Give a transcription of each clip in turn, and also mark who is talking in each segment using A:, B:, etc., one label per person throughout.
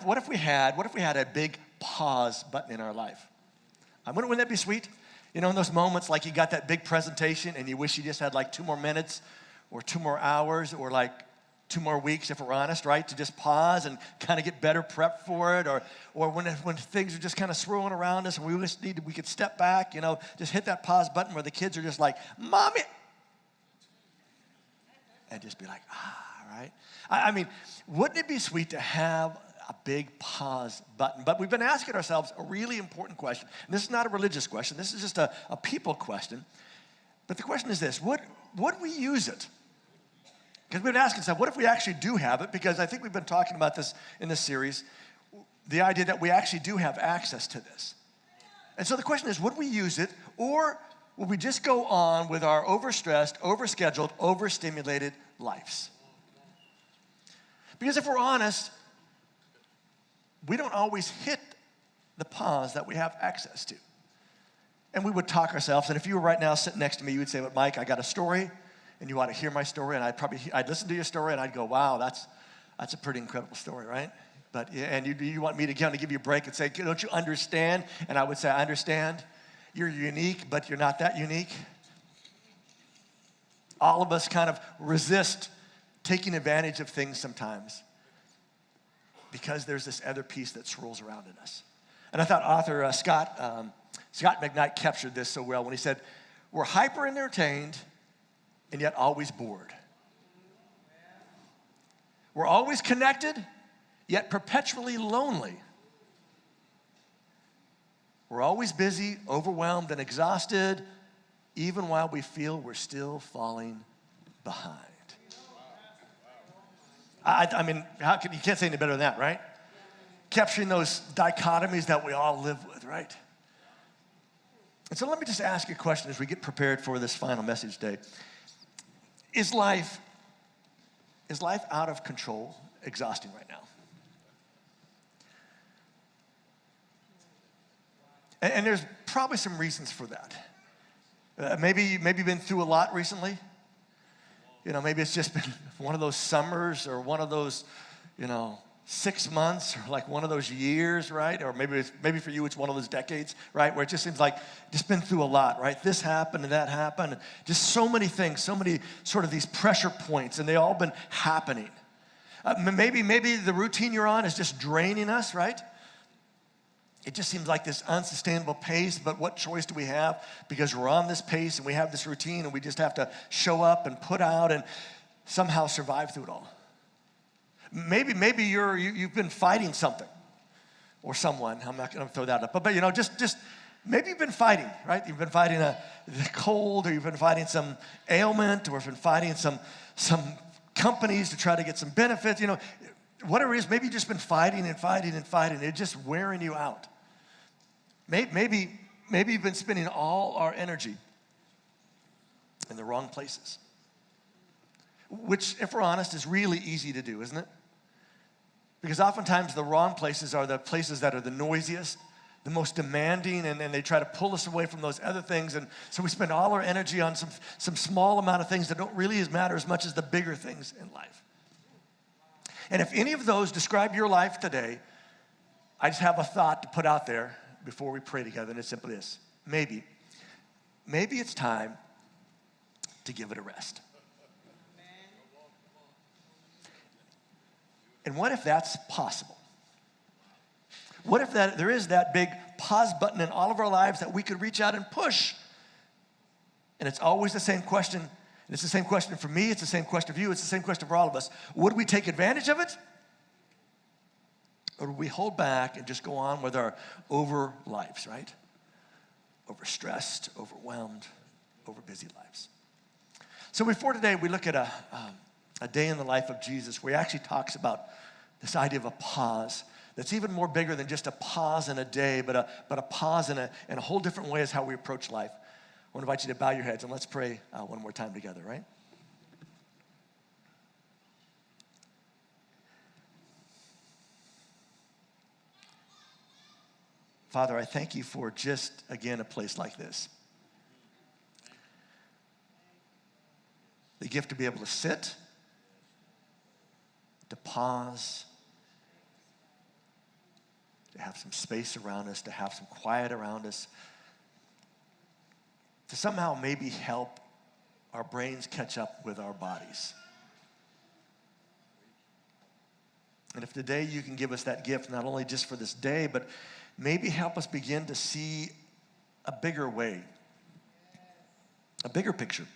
A: What if we had a big pause button in our life? Wouldn't that be sweet? You know, in those moments like you got that big presentation and you wish you just had like 2 more minutes or 2 more hours or like 2 more weeks, if we're honest, right? To just pause and kind of get better prep for it, or when things are just kind of swirling around us and we could step back, you know, just hit that pause button where the kids are just like, Mommy, and just be like, right? I mean, wouldn't it be sweet to have a big pause button? But we've been asking ourselves a really important question. And this is not a religious question. This is just a people question. But the question is this: would we use it? Because we've been asking ourselves, what if we actually do have it? Because I think we've been talking about this in this series, the idea that we actually do have access to this. And so the question is, would we use it, or would we just go on with our overstressed, overscheduled, overstimulated lives? Because if we're honest, we don't always hit the pause that we have access to. And we would talk ourselves, and if you were right now sitting next to me, you would say, well, Mike, I got a story, and you want to hear my story, and I'd listen to your story, and I'd go, wow, that's a pretty incredible story, right? But, and you want me to kind of give you a break and say, don't you understand? And I would say, I understand. You're unique, but you're not that unique. All of us kind of resist taking advantage of things sometimes because there's this other piece that swirls around in us. And I thought author Scott McKnight captured this so well when he said, we're hyper-entertained and yet always bored. We're always connected, yet perpetually lonely. We're always busy, overwhelmed, and exhausted, even while we feel we're still falling behind. I mean, you can't say any better than that, right? Capturing those dichotomies that we all live with, right? And so let me just ask you a question as we get prepared for this final message day. Is life out of control, exhausting right now? And there's probably some reasons for that. Maybe you've been through a lot recently. You know, maybe it's just been one of those summers or one of those, 6 months or like one of those years, right? Or maybe for you it's one of those decades, right? Where it just seems like just been through a lot, right? This happened and that happened. And just so many things, so many sort of these pressure points, and they all been happening. Maybe the routine you're on is just draining us, right? It just seems like this unsustainable pace, but what choice do we have? Because we're on this pace and we have this routine and we just have to show up and put out and somehow survive through it all. Maybe you've been fighting something or someone. I'm not going to throw that up. But just maybe you've been fighting, right? You've been fighting the cold, or you've been fighting some ailment, or you've been fighting some companies to try to get some benefits. Whatever it is, maybe you've just been fighting and fighting and fighting. It's just wearing you out. Maybe you've been spending all our energy in the wrong places, which, if we're honest, is really easy to do, isn't it? Because oftentimes the wrong places are the places that are the noisiest, the most demanding, and they try to pull us away from those other things. And so we spend all our energy on some small amount of things that don't really matter as much as the bigger things in life. And if any of those describe your life today, I just have a thought to put out there before we pray together, and it's simply this. Maybe it's time to give it a rest. And what if that's possible? What if there is that big pause button in all of our lives that we could reach out and push? And it's always the same question. And it's the same question for me. It's the same question for you. It's the same question for all of us. Would we take advantage of it? Or would we hold back and just go on with our over lives, right? Overstressed, overwhelmed, over busy lives. So before today, we look at a day in the life of Jesus where he actually talks about this idea of a pause that's even more bigger than just a pause in a day, but a pause in a whole different way is how we approach life. I want to invite you to bow your heads and let's pray one more time together, right? Father, I thank you for just, again, a place like this. The gift to be able to sit, to pause, to have some space around us, to have some quiet around us, to somehow maybe help our brains catch up with our bodies. And if today you can give us that gift, not only just for this day, but maybe help us begin to see a bigger way, a bigger picture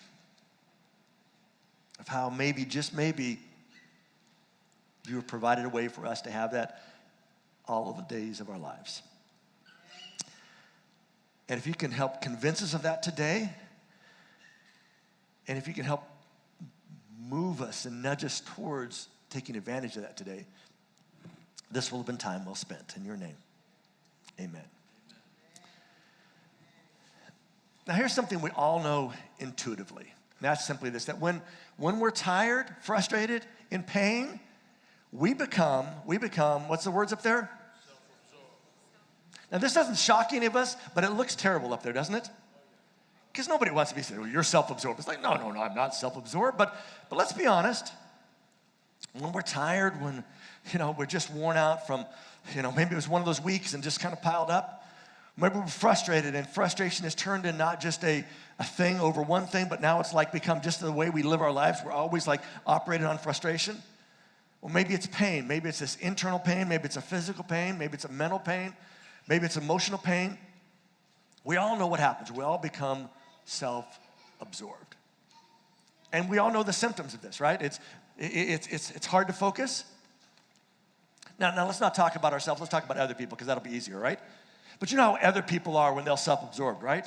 A: of how maybe, just maybe, you have provided a way for us to have that all of the days of our lives. And if you can help convince us of that today, and if you can help move us and nudge us towards taking advantage of that today, this will have been time well spent. In your name, amen. Now here's something we all know intuitively. And that's simply this, that when we're tired, frustrated, in pain, we become, what's the words up there? Now this doesn't shock any of us, but it looks terrible up there, doesn't it? Because nobody wants to be saying, well, you're self-absorbed. It's like, no, I'm not self-absorbed. But let's be honest. When we're tired, when, we're just worn out from, maybe it was one of those weeks and just kind of piled up. Maybe we're frustrated, and frustration has turned in not just a thing over one thing, but now it's like become just the way we live our lives. We're always like operating on frustration. Well, maybe it's pain. Maybe it's this internal pain. Maybe it's a physical pain. Maybe it's a mental pain. Maybe it's emotional pain. We all know what happens. We all become self-absorbed. And we all know the symptoms of this, right? It's hard to focus. Now let's not talk about ourselves. Let's talk about other people, because that'll be easier, right? But you know how other people are when they're self-absorbed, right?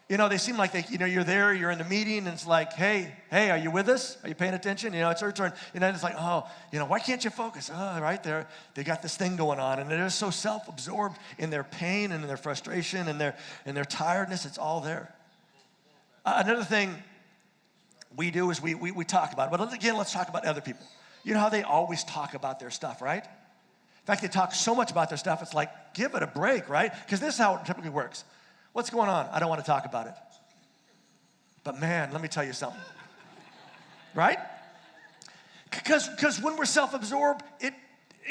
A: They seem like you're there, you're in the meeting, and it's like, hey, are you with us? Are you paying attention? It's your turn. And then it's like, why can't you focus? Right there, they got this thing going on, and they're so self-absorbed in their pain and in their frustration and their tiredness. It's all there. Another thing we do is we talk about it. But again, let's talk about other people. You know how they always talk about their stuff, right? In fact, they talk so much about their stuff, it's like, give it a break, right? Because this is how it typically works. What's going on? I don't want to talk about it. But man, let me tell you something. Right? Because when we're self-absorbed, it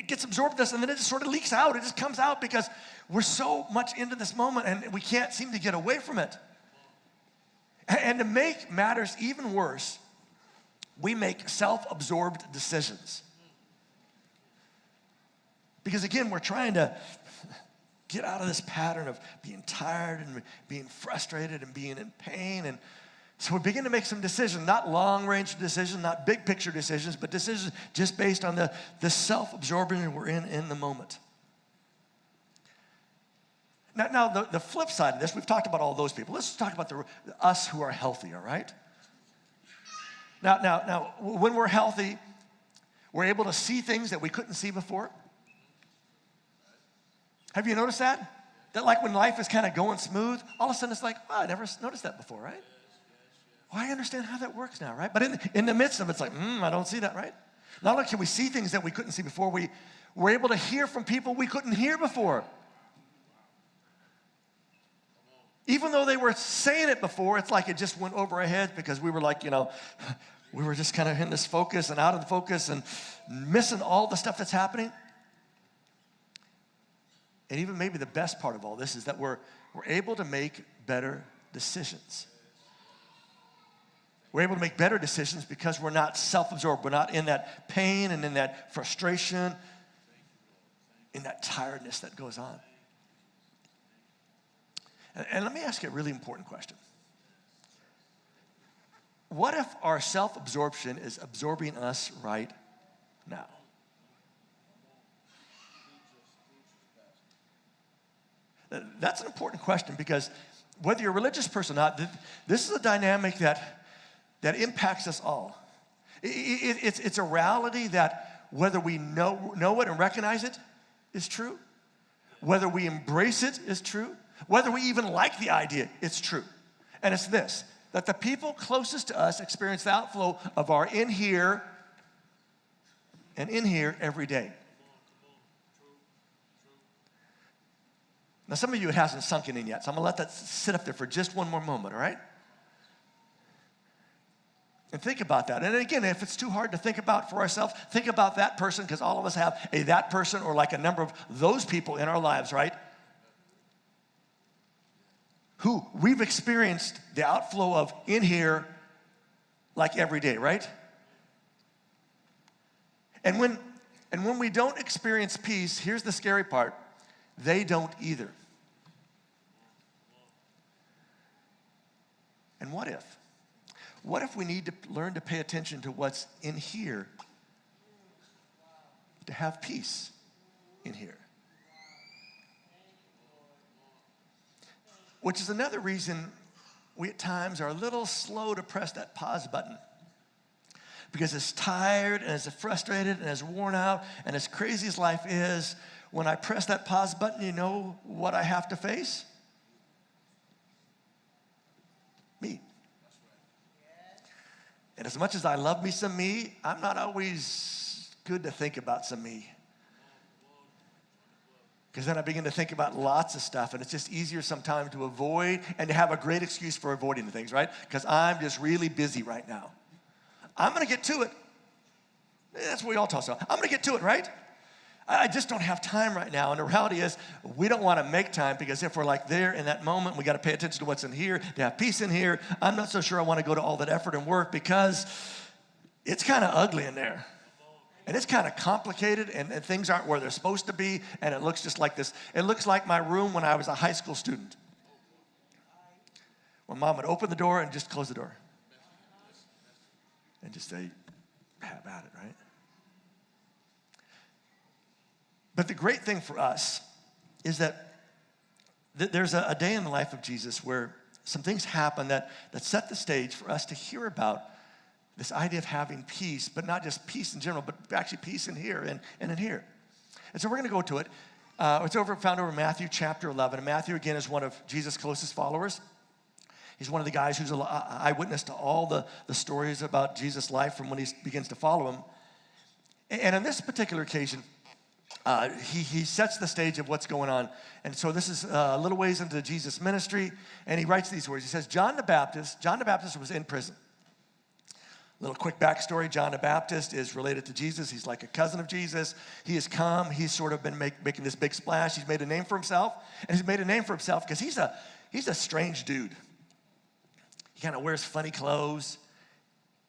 A: gets absorbed in us, and then it just sort of leaks out. It just comes out because we're so much into this moment, and we can't seem to get away from it. And to make matters even worse, we make self-absorbed decisions. Because again, we're trying to get out of this pattern of being tired and being frustrated and being in pain. And so we begin to make some decisions, not long-range decisions, not big-picture decisions, but decisions just based on the self-absorption we're in the moment. Now the flip side of this, we've talked about all those people. Let's talk about us who are healthy, all right? Now, when we're healthy, we're able to see things that we couldn't see before. Have you noticed that? That like when life is kind of going smooth, all of a sudden it's like, wow, I never noticed that before, right? Well, I understand how that works now, right? But in the midst of it, it's like, I don't see that, right? Not only can we see things that we couldn't see before, we're able to hear from people we couldn't hear before. Even though they were saying it before, it's like it just went over our heads because we were like, we were just kind of in this focus and out of the focus and missing all the stuff that's happening. And even maybe the best part of all this is that we're able to make better decisions. We're able to make better decisions because we're not self-absorbed. We're not in that pain and in that frustration, in that tiredness that goes on. And let me ask you a really important question. What if our self-absorption is absorbing us right now? That's an important question because whether you're a religious person or not, this is a dynamic that impacts us all. It's a reality that whether we know it and recognize it is true, whether we embrace it is true, whether we even like the idea, it's true. And it's this, that the people closest to us experience the outflow of our in here and in here every day. Now, some of you, it hasn't sunk in yet, so I'm going to let that sit up there for just one more moment, all right? And think about that. And again, if it's too hard to think about for ourselves, think about that person, because all of us have a that person or like a number of those people in our lives, right? Who we've experienced the outflow of in here like every day, right? And when we don't experience peace, here's the scary part, they don't either. And what if? What if we need to learn to pay attention to what's in here to have peace in here? Which is another reason we at times are a little slow to press that pause button. Because as tired and as frustrated and as worn out and as crazy as life is, when I press that pause button, you know what I have to face? Me. And as much as I love me some me, I'm not always good to think about some me. Because then I begin to think about lots of stuff, and it's just easier sometimes to avoid and to have a great excuse for avoiding the things, right? Because I'm just really busy right now. I'm going to get to it. That's what we all talk about. I'm going to get to it, right? I just don't have time right now. And the reality is, we don't want to make time, because if we're like there in that moment, we got to pay attention to what's in here, to have peace in here. I'm not so sure I want to go to all that effort and work, because it's kind of ugly in there. And it's kind of complicated, and things aren't where they're supposed to be, and it looks just like this. It looks like my room when I was a high school student, when Mom would open the door and just close the door. And just say, have at it, right? But the great thing for us is that there's a day in the life of Jesus where some things happen that set the stage for us to hear about this idea of having peace, but not just peace in general, but actually peace in here and in here. And so we're going to go to it. It's found over in Matthew chapter 11. And Matthew, again, is one of Jesus' closest followers. He's one of the guys who's an eyewitness to all the stories about Jesus' life from when he begins to follow him. And on this particular occasion, he sets the stage of what's going on. And so this is a little ways into Jesus' ministry, and he writes these words. He says, John the Baptist was in prison. Little quick backstory, John the Baptist is related to Jesus. He's like a cousin of Jesus. He has come. He's sort of been making this big splash. He's made a name for himself. And he's made a name for himself because he's a strange dude. He kind of wears funny clothes.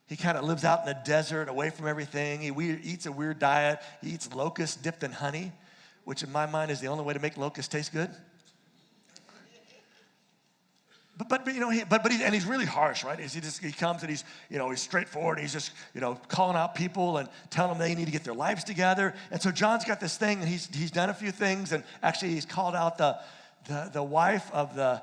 A: He kind of lives out in the desert away from everything. He eats a weird diet. He eats locusts dipped in honey, which in my mind is the only way to make locusts taste good. But you know, he's really harsh, right? He comes and he's straightforward. And he's just calling out people and telling them they need to get their lives together. And so John's got this thing, and he's done a few things, and actually he's called out the wife of the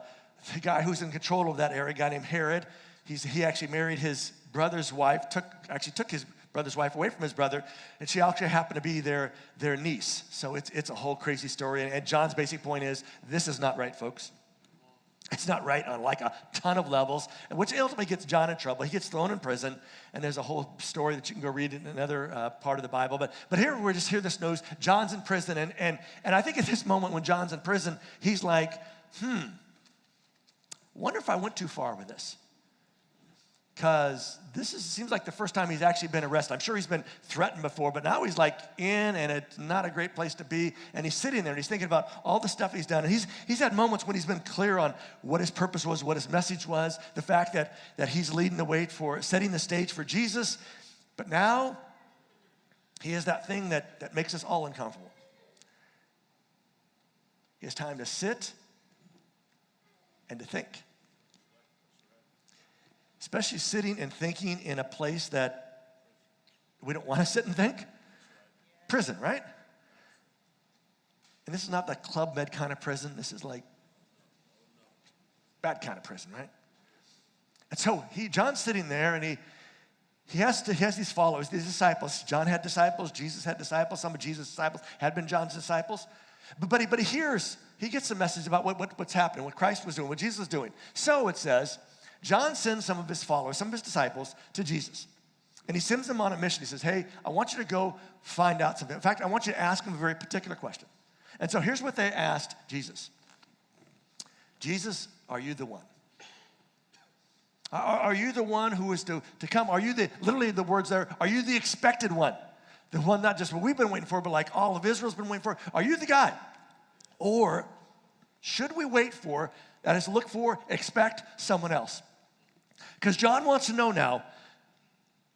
A: guy who's in control of that area, a guy named Herod. He actually married his brother's wife, took his brother's wife away from his brother, and she actually happened to be their niece. So it's a whole crazy story. And John's basic point is, this is not right, folks. It's not right on like a ton of levels, which ultimately gets John in trouble. He gets thrown in prison, and there's a whole story that you can go read in another part of the Bible. But here we're just hear this news. John's in prison, and I think at this moment when John's in prison, he's like, wonder if I went too far with this. Because seems like the first time he's actually been arrested. I'm sure he's been threatened before, but now he's like in, and it's not a great place to be. And he's sitting there, and he's thinking about all the stuff he's done. And he's had moments when he's been clear on what his purpose was, what his message was, the fact that he's leading the way for setting the stage for Jesus. But now he has that thing that makes us all uncomfortable. He has time to sit and to think. Especially sitting and thinking in a place that we don't want to sit and think. Prison, right? And this is not the Club Med kind of prison. This is like bad kind of prison, right? And so John's sitting there, and he has these followers, these disciples. John had disciples. Jesus had disciples. Some of Jesus' disciples had been John's disciples. But he gets a message about what's happening, what Christ was doing, what Jesus was doing. So it says, John sends some of his followers, some of his disciples to Jesus. And he sends them on a mission. He says, hey, I want you to go find out something. In fact, I want you to ask him a very particular question. And so here's what they asked Jesus. Jesus, are you the one? Are you the one who is to come? Are you literally the words there, are you the expected one? The one not just what we've been waiting for, but like all of Israel's been waiting for. Are you the guy? Or should we wait for, that is, look for, expect someone else? Because John wants to know now,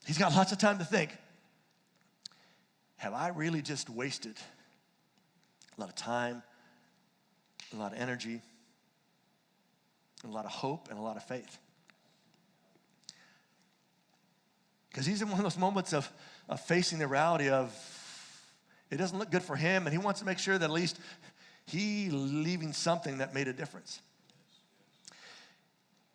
A: he's got lots of time to think, have I really just wasted a lot of time, a lot of energy, a lot of hope, and a lot of faith? Because he's in one of those moments of facing the reality of it doesn't look good for him, and he wants to make sure that at least he leaving something that made a difference.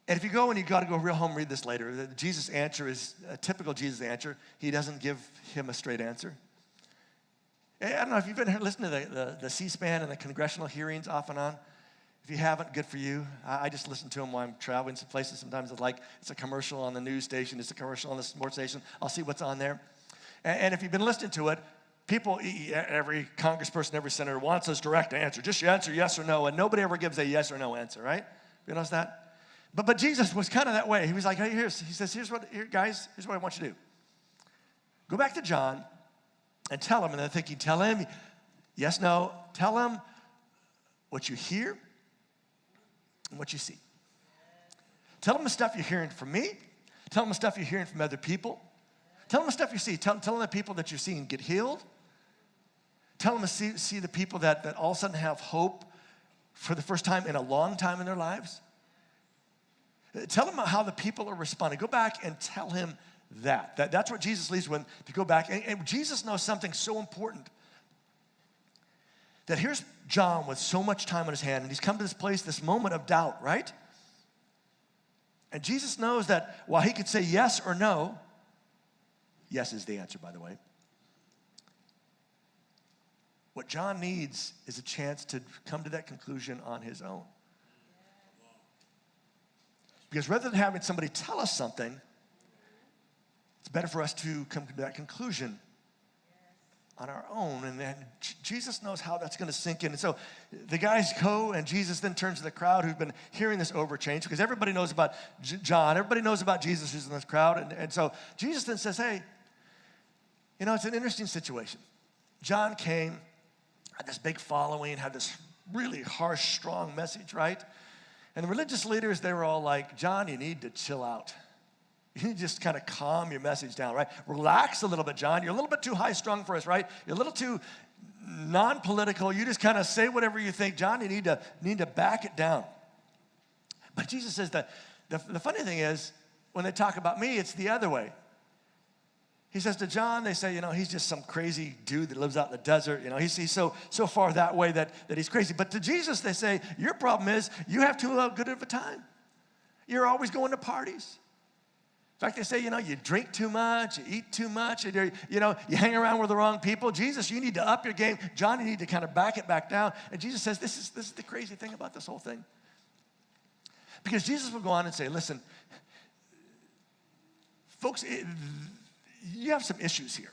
A: And if you go and you got to go real home, read this later. Jesus' answer is a typical Jesus answer. He doesn't give him a straight answer. I don't know if you've been listening to the C-SPAN and the congressional hearings off and on. If you haven't, good for you. I just listen to them while I'm traveling to places. Sometimes it's a commercial on the news station. It's a commercial on the sports station. I'll see what's on there. And if you've been listening to it, people, every congressperson, every senator wants us direct answer. Just answer yes or no. And nobody ever gives a yes or no answer, right? You notice that? But Jesus was kind of that way. He was like, hey, here's what I want you to do. Go back to John and tell him. And they're thinking, tell him yes, no. Tell him what you hear and what you see. Tell them the stuff you're hearing from me. Tell them the stuff you're hearing from other people. Tell them the stuff you see. Tell them the people that you're seeing get healed. Tell them to see the people that all of a sudden have hope for the first time in a long time in their lives. Tell them how the people are responding. Go back and tell him that. That's what Jesus leads when to go back. And Jesus knows something so important. That here's John with so much time on his hand, and he's come to this place, this moment of doubt, right? And Jesus knows that while he could say yes or no, yes is the answer, by the way. What John needs is a chance to come to that conclusion on his own. Because rather than having somebody tell us something, it's better for us to come to that conclusion on our own. And then Jesus knows how that's going to sink in. And so the guys go, and Jesus then turns to the crowd who's been hearing this overchange, because everybody knows about John. Everybody knows about Jesus who's in this crowd. And so Jesus then says, hey, it's an interesting situation. John came, had this big following, had this really harsh, strong message, right? And the religious leaders, they were all like, John, you need to chill out. You need to just kind of calm your message down, right? Relax a little bit, John. You're a little bit too high-strung for us, right? You're a little too non-political. You just kind of say whatever you think. John, you need to back it down. But Jesus says that the funny thing is, when they talk about me, it's the other way. He says to John, they say, he's just some crazy dude that lives out in the desert. He's so far that way that he's crazy. But to Jesus, they say, your problem is you have too good of a time. You're always going to parties. In fact, they say, you drink too much, you eat too much, you hang around with the wrong people. Jesus, you need to up your game. John, you need to kind of back it back down. And Jesus says, this is the crazy thing about this whole thing. Because Jesus will go on and say, listen, folks, you have some issues here.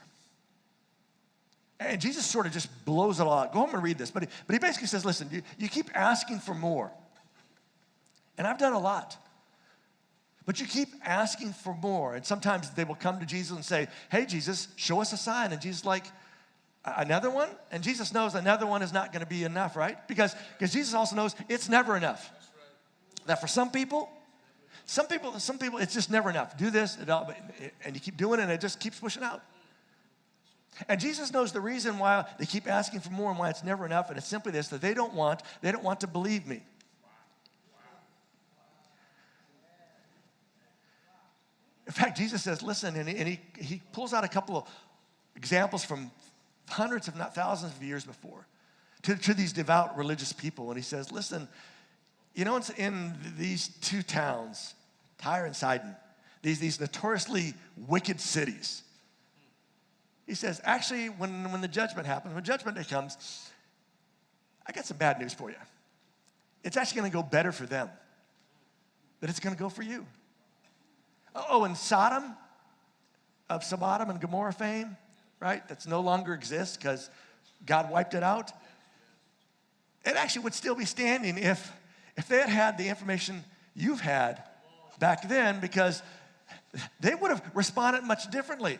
A: And Jesus sort of just blows it all out. Go home and read this. But he basically says, listen, you keep asking for more. And I've done a lot. But you keep asking for more. And sometimes they will come to Jesus and say, hey, Jesus, show us a sign. And Jesus is like, another one? And Jesus knows another one is not going to be enough, right? Because Jesus also knows it's never enough. That for some people, it's just never enough. Do this, and you keep doing it, and it just keeps pushing out. And Jesus knows the reason why they keep asking for more and why it's never enough, and it's simply this, that they don't want to believe me. In fact, Jesus says, listen, and he pulls out a couple of examples from hundreds, if not thousands of years before to these devout religious people. And he says, listen, it's in these two towns, Tyre and Sidon, these notoriously wicked cities. He says, actually, when the judgment happens, when judgment day comes, I got some bad news for you. It's actually going to go better for them than it's going to go for you. Oh, and Sodom, of Sodom and Gomorrah fame, right? That's no longer exists because God wiped it out. It actually would still be standing if they had the information you've had back then because they would have responded much differently.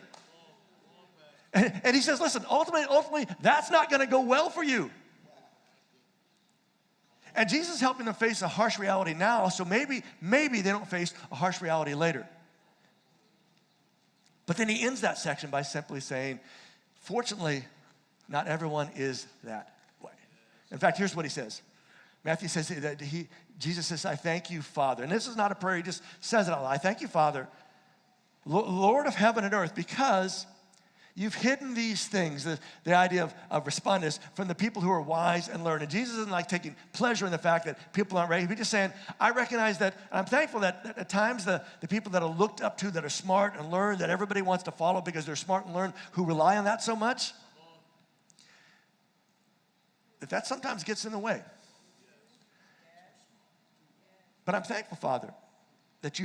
A: And he says, listen, ultimately, that's not going to go well for you. And Jesus is helping them face a harsh reality now, so maybe they don't face a harsh reality later. But then he ends that section by simply saying, fortunately, not everyone is that way. In fact, here's what he says. Matthew says that Jesus says, I thank you, Father. And this is not a prayer, he just says it out loud. I thank you, Father, Lord of heaven and earth, because you've hidden these things, the idea of respondents, from the people who are wise and learned. And Jesus isn't like taking pleasure in the fact that people aren't ready. He's just saying, I recognize that, I'm thankful that at times the people that are looked up to, that are smart and learned, that everybody wants to follow because they're smart and learned, who rely on that so much, that sometimes gets in the way. But I'm thankful, Father, that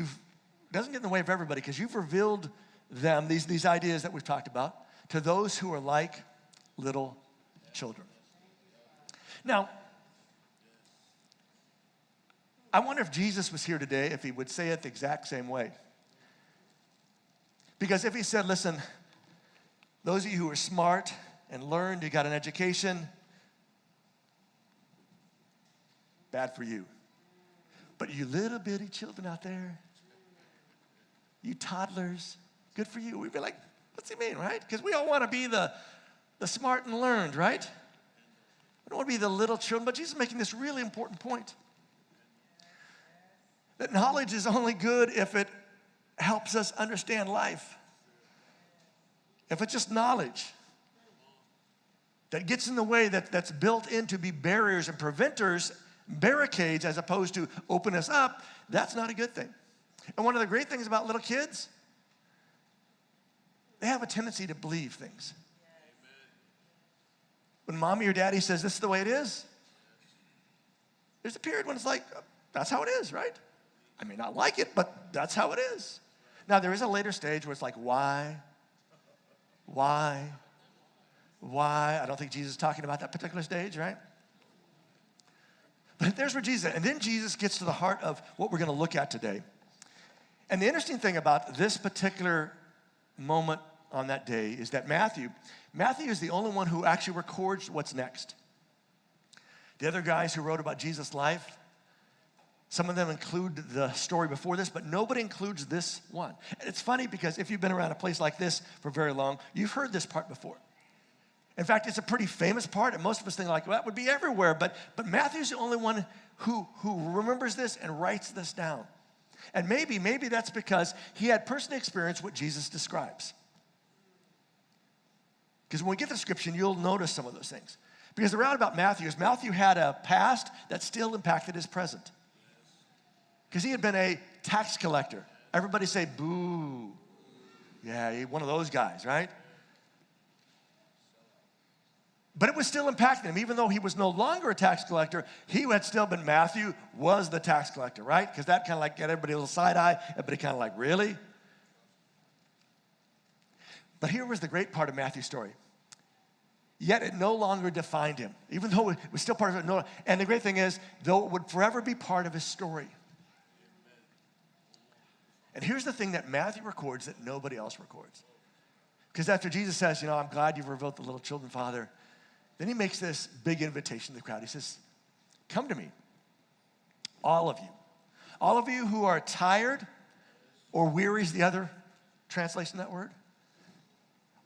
A: doesn't get in the way of everybody because you've revealed them, these ideas that we've talked about, to those who are like little children. Now, I wonder if Jesus was here today, if he would say it the exact same way. Because if he said, listen, those of you who are smart and learned, you got an education, bad for you. But you little bitty children out there, you toddlers, good for you. We'd be like, what's he mean, right? Because we all want to be the smart and learned, right? We don't want to be the little children, but Jesus is making this really important point. That knowledge is only good if it helps us understand life. If it's just knowledge that gets in the way, that's built in to be barriers and preventers, barricades, as opposed to open us up, that's not a good thing. And one of the great things about little kids, they have a tendency to believe things. When mommy or daddy says this is the way it is, there's a period when it's like, that's how it is, right? I may not like it, but that's how it is. Now, there is a later stage where it's like, why? I don't think Jesus is talking about that particular stage, right? But there's where Jesus is. And then Jesus gets to the heart of what we're going to look at today. And the interesting thing about this particular moment on that day is that Matthew is the only one who actually records what's next. The other guys who wrote about Jesus' life, some of them include the story before this, but nobody includes this one. And it's funny because if you've been around a place like this for very long, you've heard this part before. In fact, it's a pretty famous part, and most of us think like, well, that would be everywhere, but Matthew's the only one who remembers this and writes this down. And maybe that's because he had personally experienced what Jesus describes. Because when we get the description, you'll notice some of those things. Because the route about Matthew is Matthew had a past that still impacted his present. Because he had been a tax collector. Everybody say, boo. Yeah, one of those guys, right? But it was still impacting him. Even though he was no longer a tax collector, he had still been, Matthew was the tax collector, right? Because that kind of like got everybody a little side eye. Everybody kind of like, really? But here was the great part of Matthew's story. Yet it no longer defined him, even though it was still part of it. And the great thing is, though it would forever be part of his story. And here's the thing that Matthew records that nobody else records. Because after Jesus says, I'm glad you've revealed the little children, Father, then he makes this big invitation to the crowd. He says, come to me, all of you who are tired, or weary is the other translation of that word.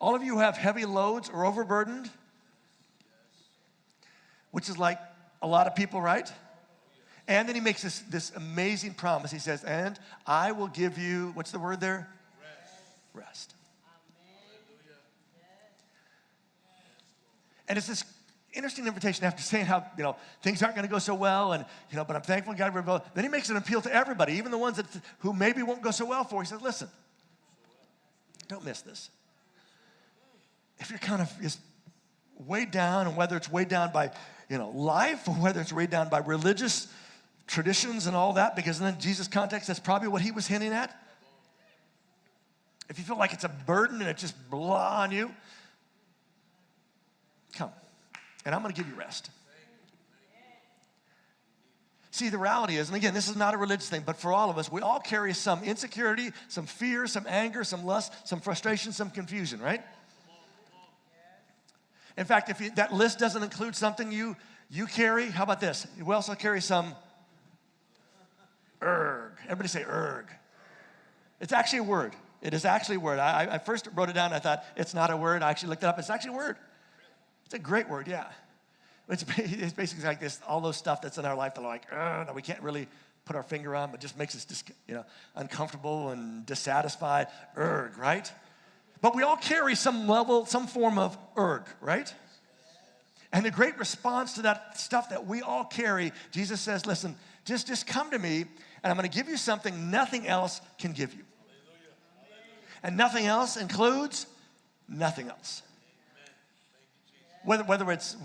A: All of you who have heavy loads or overburdened, which is like a lot of people, right? And then he makes this amazing promise. He says, and I will give you, what's the word there? Rest. And it's this interesting invitation after saying how, things aren't going to go so well, and, but I'm thankful God revealed. Then he makes an appeal to everybody, even the ones who maybe won't go so well for. He says, listen, don't miss this. If you're kind of just weighed down, and whether it's weighed down by, life, or whether it's weighed down by religious traditions and all that, because in Jesus' context, that's probably what he was hinting at. If you feel like it's a burden and it's just blah on you, come, and I'm going to give you rest. See, the reality is, and again, this is not a religious thing, but for all of us, we all carry some insecurity, some fear, some anger, some lust, some frustration, some confusion, right? In fact, if that list doesn't include something you carry, how about this? We also carry some erg. Everybody say erg. It's actually a word. It is actually a word. I first wrote it down. I thought, it's not a word. I actually looked it up. It's actually a word. It's a great word, yeah. It's basically like this, all those stuff that's in our life that are like, no, we can't really put our finger on, but just makes us uncomfortable and dissatisfied. Erg, right? But we all carry some level, some form of erg, right? And the great response to that stuff that we all carry, Jesus says, listen, just come to me, and I'm going to give you something nothing else can give you. And nothing else includes nothing else. Whether it's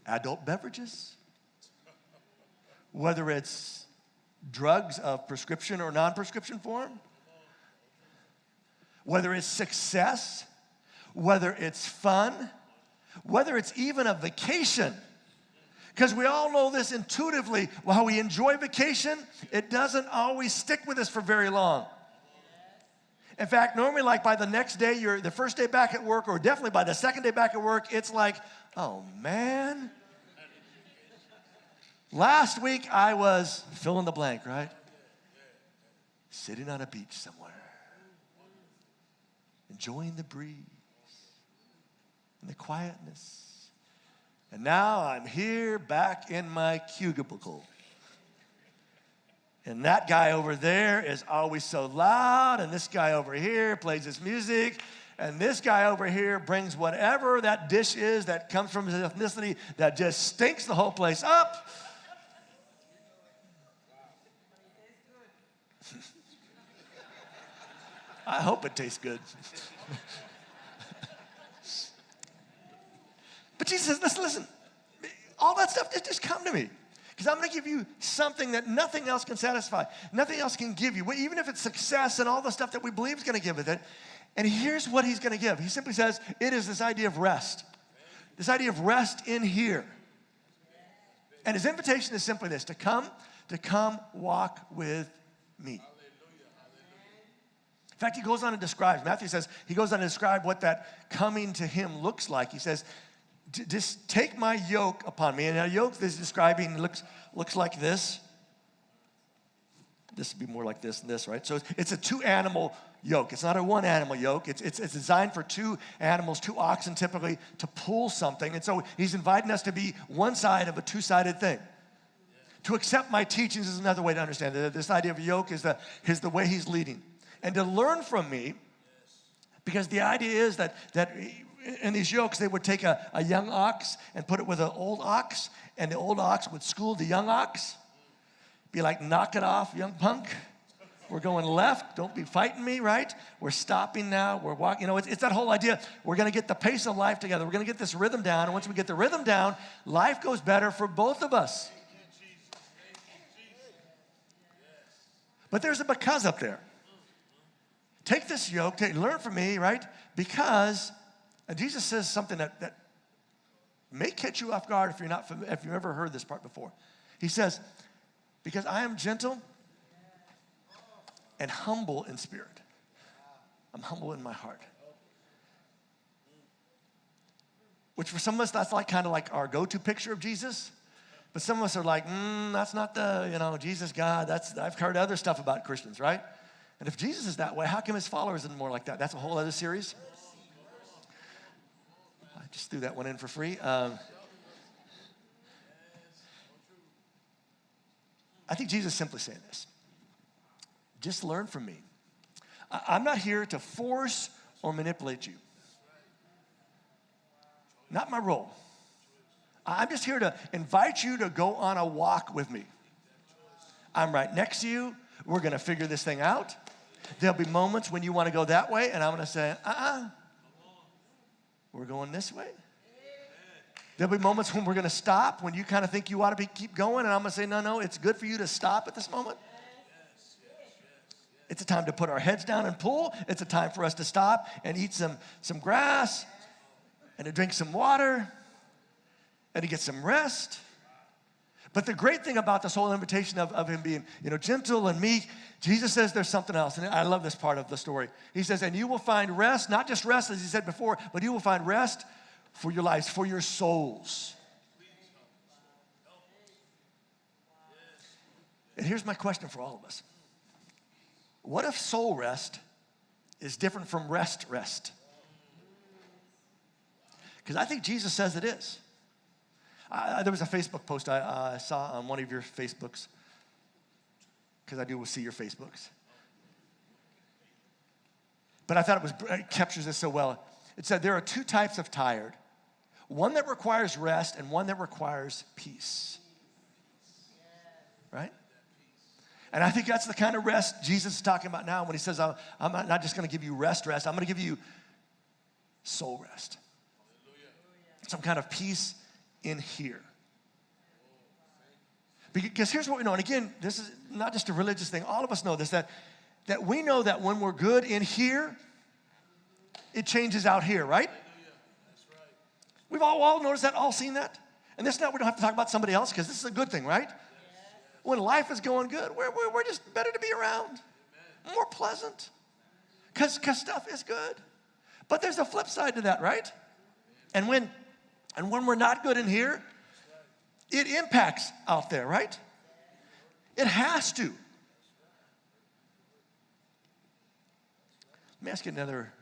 A: adult beverages, whether it's drugs of prescription or non-prescription form, whether it's success, whether it's fun, whether it's even a vacation. Because we all know this intuitively, while we enjoy vacation, it doesn't always stick with us for very long. In fact, normally like by the next day, you're the first day back at work, or definitely by the second day back at work, it's like, oh man. Last week I was fill in the blank, right? Sitting on a beach somewhere, enjoying the breeze and the quietness. And now I'm here back in my cubicle. And that guy over there is always so loud, and this guy over here plays his music, and this guy over here brings whatever that dish is that comes from his ethnicity that just stinks the whole place up. I hope it tastes good. But Jesus says, listen, all that stuff, just come to me. Because I'm going to give you something that nothing else can satisfy. Nothing else can give you. Even if it's success and all the stuff that we believe is going to give with it. And here's what he's going to give. He simply says, it is this idea of rest. This idea of rest in here. And his invitation is simply this, to come walk with me. In fact, he goes on and describes, Matthew says, he goes on to describe what that coming to him looks like. He says, just take my yoke upon me. And a yoke is describing looks like this. This would be more like this and this, right? So it's a two-animal yoke. It's not a one-animal yoke. It's designed for two animals, two oxen typically, to pull something. And so he's inviting us to be one side of a two-sided thing. To accept my teachings is another way to understand it. This idea of a yoke is the way he's leading. And to learn from me, because the idea is that in these yokes, they would take a young ox and put it with an old ox, and the old ox would school the young ox. Be like, knock it off, young punk. We're going left. Don't be fighting me, right? We're stopping now. We're walking. It's that whole idea. We're going to get the pace of life together. We're going to get this rhythm down. And once we get the rhythm down, life goes better for both of us. But there's a because up there. Take this yoke, learn from me, right? Because, and Jesus says something that may catch you off guard if you've ever heard this part before. He says, because I am gentle and humble in spirit. I'm humble in my heart. Which for some of us, that's kind of like our go-to picture of Jesus. But some of us are like, that's not the, Jesus, God. I've heard other stuff about Christians, right? And if Jesus is that way, how come his followers isn't more like that? That's a whole other series. I just threw that one in for free. I think Jesus is simply saying this. Just learn from me. I'm not here to force or manipulate you. Not my role. I'm just here to invite you to go on a walk with me. I'm right next to you. We're going to figure this thing out. There'll be moments when you want to go that way, and I'm going to say, we're going this way. There'll be moments when we're going to stop, when you kind of think you ought to keep going, and I'm going to say, no, it's good for you to stop at this moment. It's a time to put our heads down and pull. It's a time for us to stop and eat some grass and to drink some water and to get some rest But the great thing about this whole invitation of him being, gentle and meek, Jesus says there's something else. And I love this part of the story. He says, and you will find rest, not just rest as he said before, but you will find rest for your lives, for your souls. And here's my question for all of us. What if soul rest is different from rest? Because I think Jesus says it is. There was a Facebook post I saw on one of your Facebooks, because I do see your Facebooks. But I thought it captures this so well. It said there are two types of tired. One that requires rest and one that requires peace. Right? And I think that's the kind of rest Jesus is talking about now when he says, I'm not just going to give you rest. I'm going to give you soul rest. Some kind of peace in here. Because here's what we know, and again, this is not just a religious thing. All of us know this, that we know that when we're good in here, it changes out here, right? We've all noticed that, all seen that. And this now we don't have to talk about somebody else because this is a good thing, right? When life is going good, we're just better to be around. More pleasant. Because stuff is good. But there's a flip side to that, right? And when we're not good in here, it impacts out there, right? It has to. Let me ask you another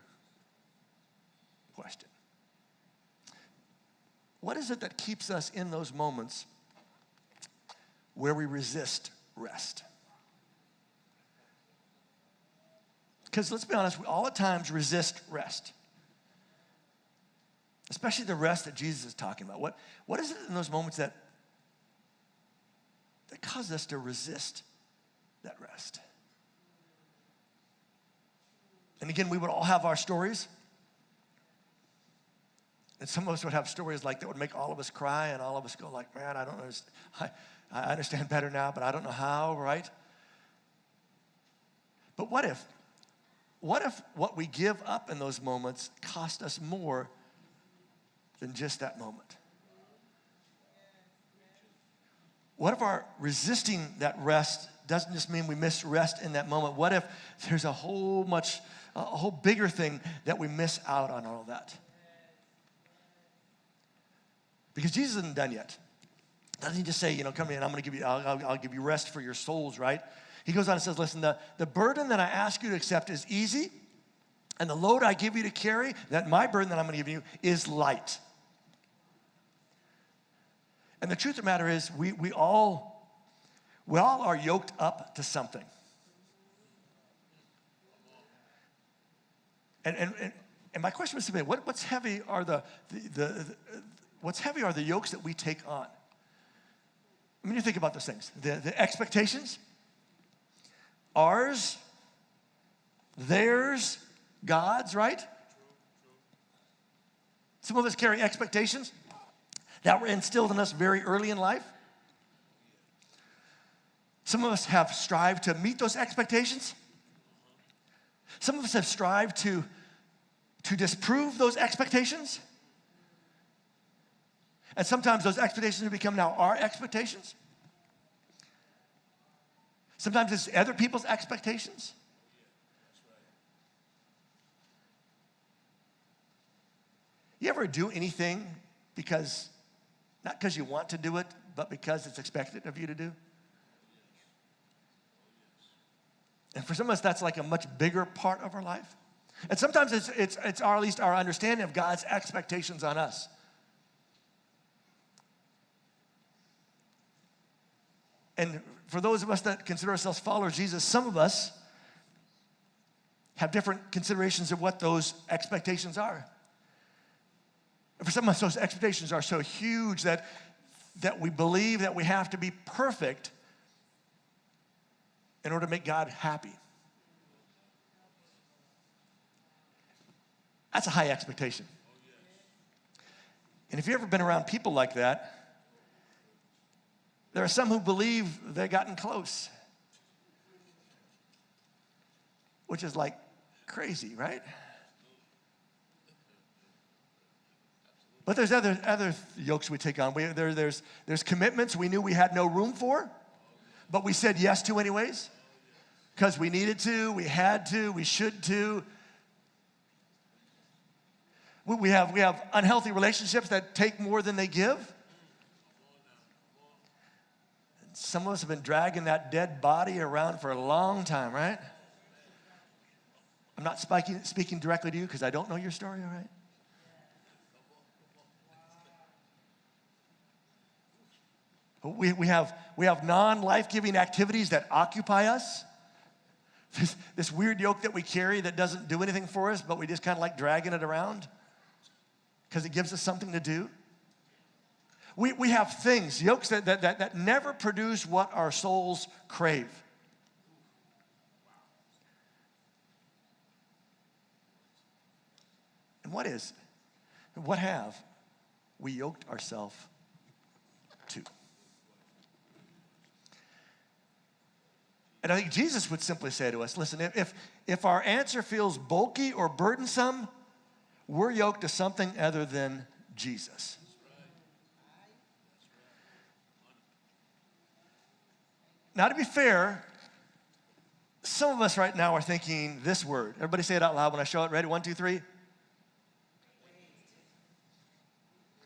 A: question. What is it that keeps us in those moments where we resist rest? Because let's be honest, we all at times resist rest. Especially the rest that Jesus is talking about. What is it in those moments that causes us to resist that rest? And again, we would all have our stories. And some of us would have stories like that would make all of us cry and all of us go like, man, I don't know. I understand better now, but I don't know how, right? But what if what we give up in those moments cost us more than just that moment? What if our resisting that rest doesn't just mean we miss rest in that moment? What if there's a whole bigger thing that we miss out on all that? Because Jesus isn't done yet. Doesn't he just say, come in, I'll give you rest for your souls, right? He goes on and says, listen, the burden that I ask you to accept is easy, and the load I give you to carry, that my burden that I'm going to give you is light. And the truth of the matter is, we all are yoked up to something. And my question was simply, what's heavy are what's heavy are the yokes that we take on? I mean, you think about those things. The expectations, ours, theirs, God's, right? Some of us carry expectations that were instilled in us very early in life. Some of us have strived to meet those expectations. Some of us have strived to disprove those expectations. And sometimes those expectations have become now our expectations. Sometimes it's other people's expectations. You ever do anything not because you want to do it, but because it's expected of you to do? And for some of us, that's like a much bigger part of our life. And sometimes it's at least our understanding of God's expectations on us. And for those of us that consider ourselves followers of Jesus, some of us have different considerations of what those expectations are. And for some of us, those expectations are so huge that we believe that we have to be perfect in order to make God happy. That's a high expectation. And if you've ever been around people like that, there are some who believe they've gotten close, which is like crazy, right? But there's other yokes we take on. There's commitments we knew we had no room for, but we said yes to anyways because we needed to, we had to, we should to. We have unhealthy relationships that take more than they give. Some of us have been dragging that dead body around for a long time, right? I'm not speaking directly to you because I don't know your story, all right? We have non-life-giving activities that occupy us. This weird yoke that we carry that doesn't do anything for us, but we just kind of like dragging it around because it gives us something to do. We have things, yokes that never produce what our souls crave. And what have we yoked ourselves to? And I think Jesus would simply say to us, listen, if our answer feels bulky or burdensome, we're yoked to something other than Jesus. Now, to be fair, some of us right now are thinking this word. Everybody say it out loud when I show it. Ready? 1, 2, 3.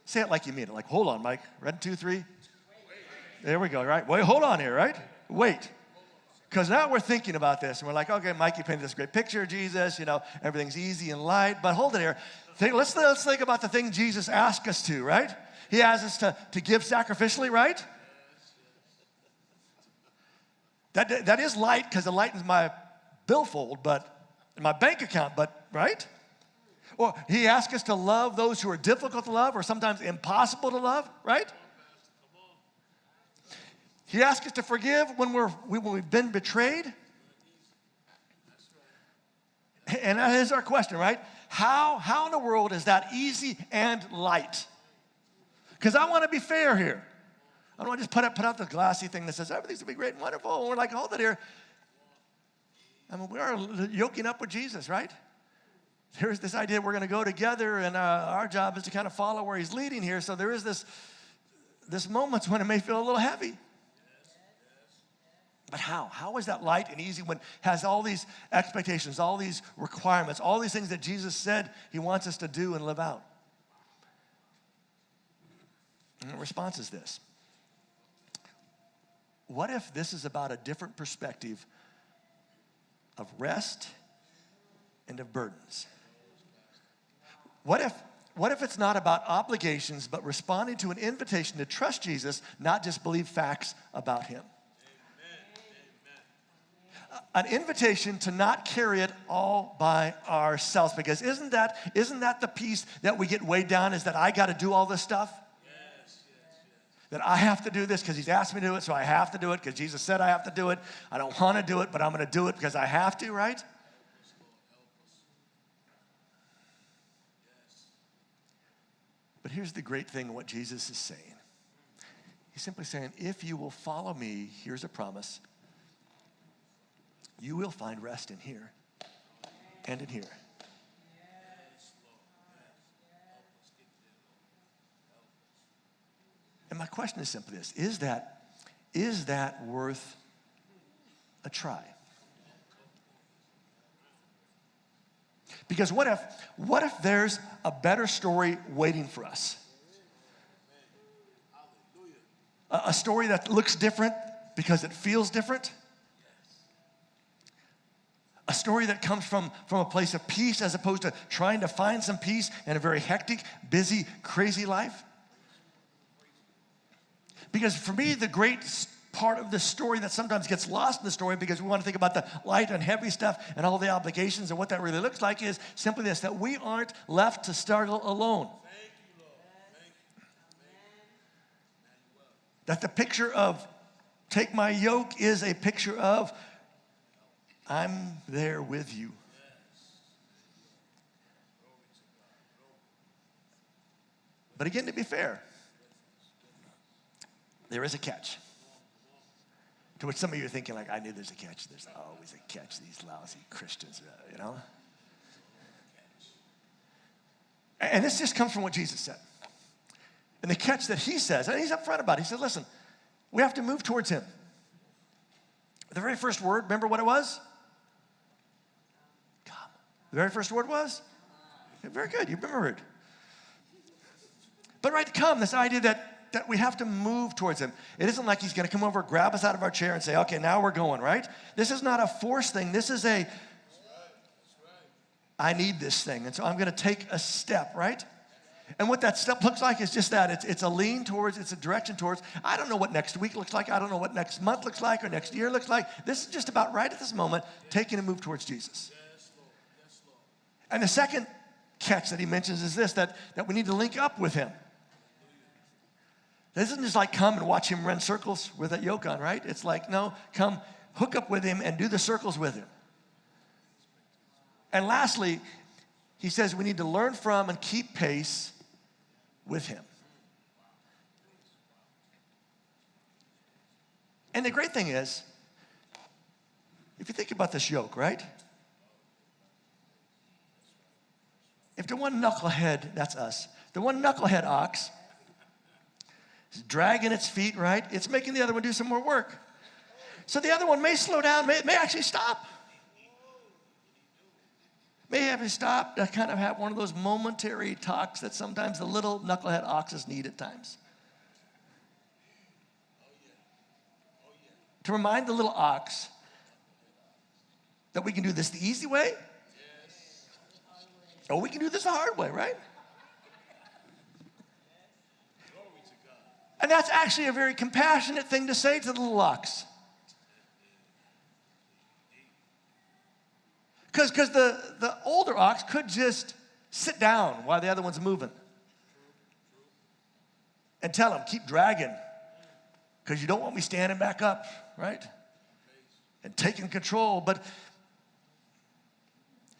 A: Say it like you mean it. Like, hold on, Mike. Ready? 2, 3. There we go, right? Wait, hold on here, right? Wait. Because now we're thinking about this, and we're like, okay, Mike, you painted this great picture of Jesus, everything's easy and light, but hold it here. Let's think about the thing Jesus asked us to, right? He asked us to give sacrificially, right? That is light, because it lightens my billfold, but in my bank account, but, right? Or he asked us to love those who are difficult to love, or sometimes impossible to love, right? He asked us to forgive when we've been betrayed. And that is our question, right? How in the world is that easy and light? Because I want to be fair here. I don't want to just put out the glassy thing that says everything's going to be great and wonderful. And we're like, hold it here. I mean, we are yoking up with Jesus, right? There's this idea we're going to go together, and our job is to kind of follow where he's leading here. So there is this moments when it may feel a little heavy. But how? How is that light and easy when it has all these expectations, all these requirements, all these things that Jesus said he wants us to do and live out? And the response is this. What if this is about a different perspective of rest and of burdens? What if it's not about obligations, but responding to an invitation to trust Jesus, not just believe facts about him? An invitation to not carry it all by ourselves. Because isn't that the piece that we get weighed down, is that I got to do all this stuff? Yes. That I have to do this because he's asked me to do it, so I have to do it because Jesus said I have to do it. I don't want to do it, but I'm going to do it because I have to, right? But here's the great thing, what Jesus is saying. He's simply saying, if you will follow me, here's a promise. You will find rest in here and in here. And my question is simply this. Is that worth a try? Because what if there's a better story waiting for us? A story that looks different because it feels different? A story that comes from a place of peace as opposed to trying to find some peace in a very hectic, busy, crazy life? Because for me, the great part of the story that sometimes gets lost in the story because we want to think about the light and heavy stuff and all the obligations and what that really looks like is simply this, that we aren't left to struggle alone. That the picture of take my yoke is a picture of I'm there with you. But again, to be fair, there is a catch. To which some of you are thinking, like, I knew there's a catch. There's always a catch, these lousy Christians, you know? And this just comes from what Jesus said. And the catch that he says, and he's upfront about it, he said, listen, we have to move towards him. The very first word, remember what it was? Come. The very first word was? Very good, you remember it. But right, to come, this idea that we have to move towards him. It isn't like he's going to come over, grab us out of our chair and say, okay, now we're going, right? This is not a force thing. This is a, I need this thing, and so I'm going to take a step, right? And what that step looks like is just that. It's a lean towards, it's a direction towards. I don't know what next week looks like. I don't know what next month looks like or next year looks like. This is just about right at this moment, taking a move towards Jesus. And the second catch that he mentions is this, that we need to link up with him. This isn't just like come and watch him run circles with that yoke on, right? It's like, no, come hook up with him and do the circles with him. And lastly, he says we need to learn from and keep pace with him. And the great thing is, if you think about this yoke, right? If the one knucklehead, that's us, the one knucklehead ox is dragging its feet, right? It's making the other one do some more work. So the other one may slow down, may actually stop. May have to stop to kind of have one of those momentary talks that sometimes the little knucklehead oxes need at times. To remind the little ox that we can do this the easy way, or we can do this the hard way, right? And that's actually a very compassionate thing to say to the little ox. Because the older ox could just sit down while the other one's moving. And tell him, keep dragging. Because you don't want me standing back up, right? And taking control. But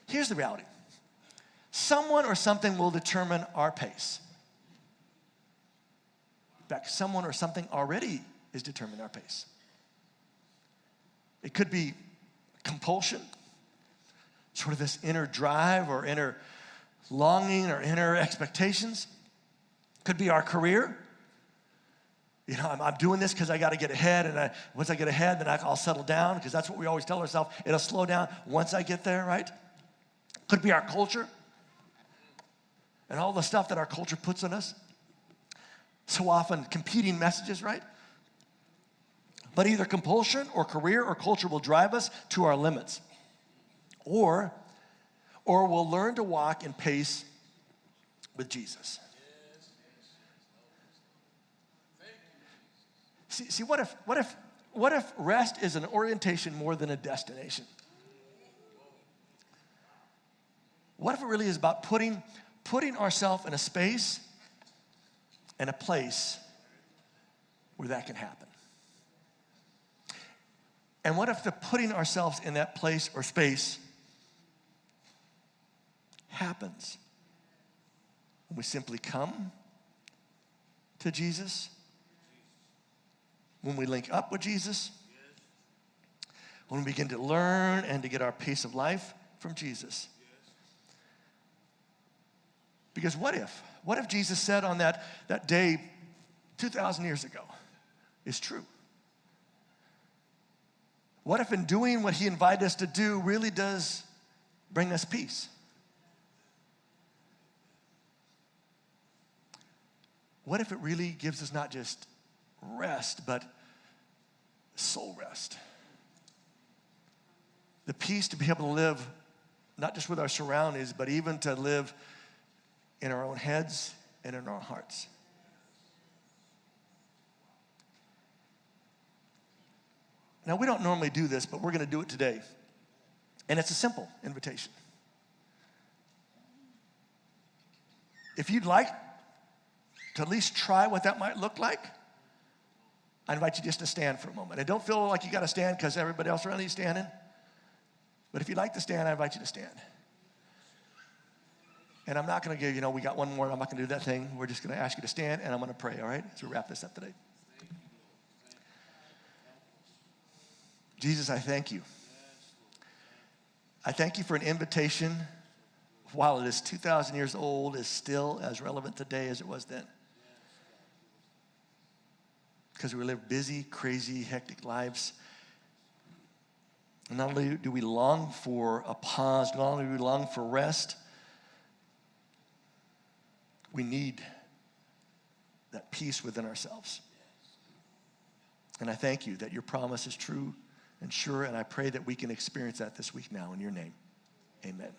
A: here's the reality. Someone or something will determine our pace. In fact, someone or something already is determining our pace. It could be compulsion. Sort of this inner drive or inner longing or inner expectations. Could be our career. You know, I'm doing this because I got to get ahead, and once I get ahead, then I'll settle down, because that's what we always tell ourselves. It'll slow down once I get there, right? Could be our culture and all the stuff that our culture puts on us. So often competing messages, right? But either compulsion or career or culture will drive us to our limits. Or we'll learn to walk in pace with Jesus. See, what if rest is an orientation more than a destination? What if it really is about putting ourselves in a space and a place where that can happen? And what if the putting ourselves in that place or space happens when we simply come to Jesus, when we link up with Jesus, when we begin to learn and to get our pace of life from Jesus? Because what if Jesus said on that day 2,000 years ago is true? What if in doing what he invited us to do really does bring us peace? What if it really gives us not just rest, but soul rest? The peace to be able to live not just with our surroundings, but even to live in our own heads and in our hearts. Now, we don't normally do this, but we're going to do it today. And it's a simple invitation. If you'd like to at least try what that might look like, I invite you just to stand for a moment. And don't feel like you got to stand because everybody else around you is standing. But if you'd like to stand, I invite you to stand. And I'm not going to give, we got one more. I'm not going to do that thing. We're just going to ask you to stand, and I'm going to pray, all right? As we wrap this up today. Jesus, I thank you. I thank you for an invitation, while it is 2,000 years old, is still as relevant today as it was then. because we live busy, crazy, hectic lives. And not only do we long for a pause, not only do we long for rest, we need that peace within ourselves. And I thank you that your promise is true and sure, and I pray that we can experience that this week now in your name. Amen.